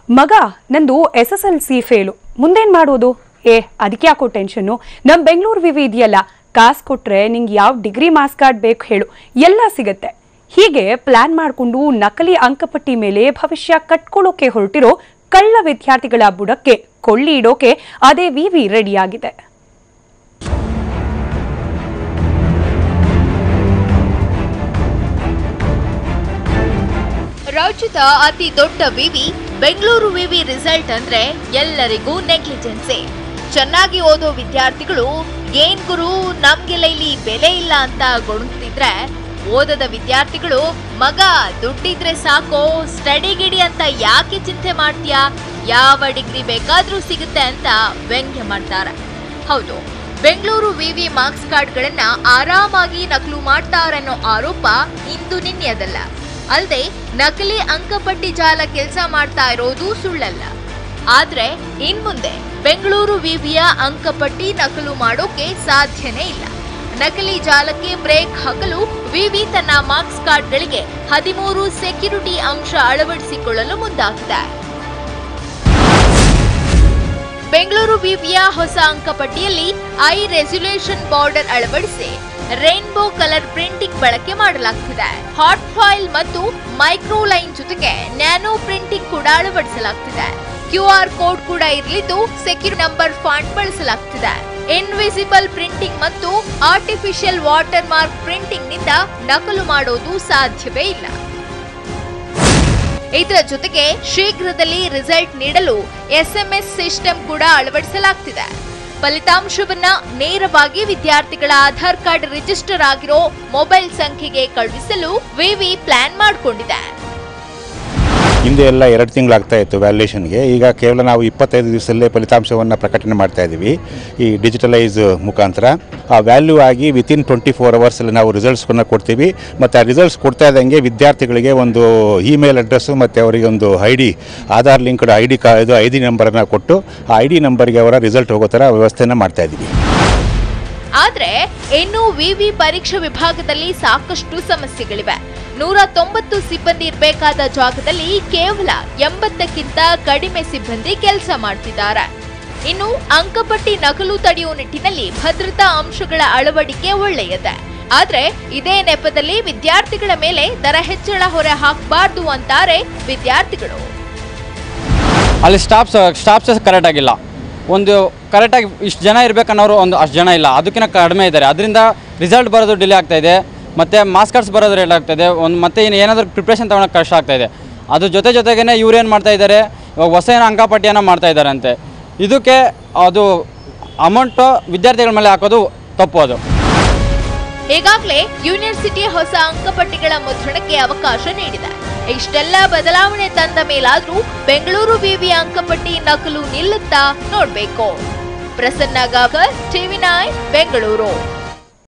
ಮಗ ನಂದು SSLC fail, ಮುಂದೇನು ಮಾಡೋದು? ಅದಕ್ಕೆ ಯಾಕೋ ಟೆನ್ಷನ್ನು? ನಮ್ಮ ಬೆಂಗಳೂರು ವಿವಿ ಇದೆಯಲ್ಲ, ಕಾಸು ಕೊಟ್ಟರೆ ನಿಂಗೆ ಯಾವ ಡಿಗ್ರಿ ಮಾರ್ಕ್ಸ್ ಕಾರ್ಡ್ ಬೇಕು ಹೇಳು, ಎಲ್ಲ ಸಿಗುತ್ತೆ. ಹೀಗೆ ಪ್ಲಾನ್ ಮಾಡಿಕೊಂಡು ನಕಲಿ ಅಂಕಪಟ್ಟಿ ಮೇಲೆ ಭವಿಷ್ಯ ಕಟ್ಕೊಳ್ಳೋಕೆ ಹೊರಟಿರೋ ಕಳ್ಳ ವಿದ್ಯಾರ್ಥಿಗಳ ಬುಡಕ್ಕೆ ಕೊಳ್ಳಿ ಇಡೋಕೆ ಅದೇ ವಿವಿ ರೆಡಿಯಾಗಿದೆ. ರಾಜ್ಯದ ಅತಿ ದೊಡ್ಡ ವಿವಿ ಬೆಂಗಳೂರು ವಿವಿ ರಿಸಲ್ಟ್ ಅಂದ್ರೆ ಎಲ್ಲರಿಗೂ ನೆಗ್ಲಿಜೆನ್ಸೆ. ಚೆನ್ನಾಗಿ ಓದೋ ವಿದ್ಯಾರ್ಥಿಗಳು ಏನ್ ಗುರು ನಮ್ಗೆಲ್ಲ ಇಲ್ಲಿ ಬೆಲೆ ಇಲ್ಲ ಅಂತ ಗೊಣಗ್ತಿದ್ರೆ, ಓದದ ವಿದ್ಯಾರ್ಥಿಗಳು ಮಗ ದುಡ್ಡಿದ್ರೆ ಸಾಕೋ, ಸ್ಟಡಿ ಗಿಡಿ ಅಂತ ಯಾಕೆ ಚಿಂತೆ ಮಾಡ್ತೀಯಾ, ಯಾವ ಡಿಗ್ರಿ ಬೇಕಾದ್ರೂ ಸಿಗುತ್ತೆ ಅಂತ ವ್ಯಂಗ್ಯ ಮಾಡ್ತಾರೆ. ಹೌದು, ಬೆಂಗಳೂರು ವಿವಿ ಮಾರ್ಕ್ಸ್ ಕಾರ್ಡ್ಗಳನ್ನ ಆರಾಮಾಗಿ ನಕಲು ಮಾಡ್ತಾರನ್ನೋ ಆರೋಪ ಇಂದು ನಿನ್ನೆಯದಲ್ಲ. ಅಲ್ಲದೆ ನಕಲಿ ಅಂಕಪಟ್ಟಿ ಜಾಲ ಕೆಲಸ ಮಾಡ್ತಾ ಇರೋದು ಸುಳ್ಳಲ್ಲ. ಆದ್ರೆ ಇನ್ಮುಂದೆ ಬೆಂಗಳೂರು ವಿವಿಯ ಅಂಕಪಟ್ಟಿ ನಕಲು ಮಾಡೋಕೆ ಸಾಧ್ಯನೇ ಇಲ್ಲ. ನಕಲಿ ಜಾಲಕ್ಕೆ ಬ್ರೇಕ್ ಹಾಕಲು ವಿವಿ ತನ್ನ ಮಾರ್ಕ್ಸ್ ಕಾರ್ಡ್ಗಳಿಗೆ 13 ಸೆಕ್ಯೂರಿಟಿ ಅಂಶ ಅಳವಡಿಸಿಕೊಳ್ಳಲು ಮುಂದಾಗಿದೆ. ಬೆಂಗಳೂರು ವಿವಿಯ ಹೊಸ ಅಂಕಪಟ್ಟಿಯಲ್ಲಿ ಐ ರೆಸಲ್ಯೂಷನ್ ಬಾರ್ಡರ್ ಅಳವಡಿಸಿ ರೇನ್ಬೋ ಕಲರ್ ಪ್ರಿಂಟಿಂಗ್ ಬಳಕೆ ಮಾಡಲಾಗ್ತಿದೆ. ಹಾಟ್ ಫಾಯಿಲ್ ಮತ್ತು ಮೈಕ್ರೋ ಲೈನ್ ಜೊತೆಗೆ ನ್ಯಾನೋ ಪ್ರಿಂಟಿಂಗ್ ಕೂಡ ಅಳವಡಿಸಲಾಗ್ತಿದೆ. QR ಕೋಡ್ ಕೂಡ ಇರಲಿದ್ದು ಸೆಕ್ಯೂರ್ ನಂಬರ್ ಫಾಂಟ್ ಬಳಸಲಾಗ್ತಿದೆ. ಇನ್ವಿಸಿಬಲ್ ಪ್ರಿಂಟಿಂಗ್ ಮತ್ತು ಆರ್ಟಿಫಿಷಿಯಲ್ ವಾಟರ್ ಮಾರ್ಕ್ ಪ್ರಿಂಟಿಂಗ್ ನಿಂದ ನಕಲು ಮಾಡೋದು ಸಾಧ್ಯವೇ ಇಲ್ಲ. ಇದರ ಜೊತೆಗೆ ಶೀಘ್ರದಲ್ಲಿ ರಿಸಲ್ಟ್ ನೀಡಲು SMS ಸಿಸ್ಟಮ್ ಕೂಡ ಅಳವಡಿಸಲಾಗ್ತಿದೆ. ಫಲಿತಾಂಶವನ್ನ ನೇರವಾಗಿ ವಿದ್ಯಾರ್ಥಿಗಳ ಆಧಾರ್ ಕಾರ್ಡ್ ರಿಜಿಸ್ಟರ್ ಆಗಿರೋ ಮೊಬೈಲ್ ಸಂಖ್ಯೆಗೆ ಕಳುಹಿಸಲು ವಿವಿ ಪ್ಲಾನ್ ಮಾಡಿಕೊಂಡಿದೆ. ಹಿಂದೆ ಎಲ್ಲ 2 ತಿಂಗಳಾಗ್ತಾ ಇತ್ತು ವ್ಯಾಲ್ಯೂಯೇಷನ್ಗೆ. ಈಗ ಕೇವಲ ನಾವು 25 ದಿವಸದಲ್ಲೇ ಫಲಿತಾಂಶವನ್ನು ಪ್ರಕಟಣೆ ಮಾಡ್ತಾ ಇದ್ದೀವಿ ಈ ಡಿಜಿಟಲೈಸ್ ಮುಖಾಂತರ. ಆ ವ್ಯಾಲ್ಯೂ ಆಗಿ ವಿತಿನ್ 24 ಅವರ್ಸಲ್ಲಿ ನಾವು ರಿಸಲ್ಟ್ಸ್ಗಳನ್ನ ಕೊಡ್ತೀವಿ. ಮತ್ತು ಆ ರಿಸಲ್ಟ್ಸ್ ಕೊಡ್ತಾ ಇದ್ದಂಗೆ ವಿದ್ಯಾರ್ಥಿಗಳಿಗೆ ಒಂದು ಇಮೇಲ್ ಅಡ್ರೆಸ್ಸು ಮತ್ತು ಅವರಿಗೆ ಒಂದು ಆಧಾರ್ ಲಿಂಕ್ಡ್ ID ನಂಬರನ್ನು ಕೊಟ್ಟು ಆ ID ನಂಬರ್ಗೆ ಅವರ ರಿಸಲ್ಟ್ ಹೋಗೋ ಥರ ವ್ಯವಸ್ಥೆಯನ್ನು ಮಾಡ್ತಾ ಇದ್ದೀವಿ. ಆದ್ರೆ ಇನ್ನು ವಿವಿ ಪರೀಕ್ಷಾ ವಿಭಾಗದಲ್ಲಿ ಸಾಕಷ್ಟು ಸಮಸ್ಯೆಗಳಿವೆ. 190 ಸಿಬ್ಬಂದಿ ಇರಬೇಕಾದ ಜಾಗದಲ್ಲಿ ಕೇವಲ 80ಕ್ಕಿಂತ ಕಡಿಮೆ ಸಿಬ್ಬಂದಿ ಕೆಲಸ ಮಾಡ್ತಿದ್ದಾರೆ. ಇನ್ನು ಅಂಕಪಟ್ಟಿ ನಕಲು ತಡೆಯುವ ನಿಟ್ಟಿನಲ್ಲಿ ಭದ್ರತಾ ಅಂಶಗಳ ಅಳವಡಿಕೆ ಒಳ್ಳೆಯದೆ. ಆದ್ರೆ ಇದೇ ನೆಪದಲ್ಲಿ ವಿದ್ಯಾರ್ಥಿಗಳ ಮೇಲೆ ದರ ಹೆಚ್ಚಳ ಹೊರೆ ಹಾಕಬಾರ್ದು ಅಂತಾರೆ ವಿದ್ಯಾರ್ಥಿಗಳು. ಅಲ್ಲಿ ಸ್ಟಾಫ್ಸ್ ಕರೆಕ್ಟ್ ಆಗಿಲ್ಲ, ಒಂದು ಕರೆಕ್ಟಾಗಿ ಇಷ್ಟು ಜನ ಇರಬೇಕನ್ನೋರು ಒಂದು ಅಷ್ಟು ಜನ ಇಲ್ಲ, ಅದಕ್ಕಿಂತ ಕಡಿಮೆ ಇದ್ದಾರೆ. ಅದರಿಂದ ರಿಸಲ್ಟ್ ಬರೋದು ಡಿಲೇ ಆಗ್ತಾ ಇದೆ, ಮತ್ತು ಮಾರ್ಕ್ಸ್ ಕಾರ್ಡ್ಸ್ ಬರೋದು ಲೇಟ್ ಆಗ್ತಾಯಿದೆ. ಮತ್ತೆ ಏನಾದರೂ ಪ್ರಿಪ್ರೇಷನ್ ತೊಗೊಳಕ್ಕೆ ಕಷ್ಟ ಆಗ್ತಾಯಿದೆ. ಅದ್ರ ಜೊತೆಗೇ ಇವ್ರು ಏನು ಮಾಡ್ತಾಯಿದ್ದಾರೆ, ಇವಾಗ ಹೊಸ ಅಂಕಪಟ್ಟಿಯನ್ನು ಮಾಡ್ತಾ ಇದ್ದಾರೆ ಅಂತೆ. ಇದಕ್ಕೆ ಅದು ಅಮೌಂಟು ವಿದ್ಯಾರ್ಥಿಗಳ ಮೇಲೆ ಹಾಕೋದು ತಪ್ಪು. ಅದು ಈಗಾಗಲೇ ಯೂನಿವರ್ಸಿಟಿ ಹೊಸ ಅಂಕಪಟ್ಟಿಗಳ ಮುದ್ರಣಕ್ಕೆ ಅವಕಾಶ ನೀಡಿದೆ. ಇಷ್ಟೆಲ್ಲ ಬದಲಾವಣೆ ತಂದ ಮೇಲಾದ್ರೂ ಬೆಂಗಳೂರು ವಿವಿ ಅಂಕಪಟ್ಟಿ ನಕಲು ನಿಲ್ಲುತ್ತಾ ನೋಡ್ಬೇಕು. ಪ್ರಸನ್ನ ಗಾಗರ್, TV9 ಬೆಂಗಳೂರು.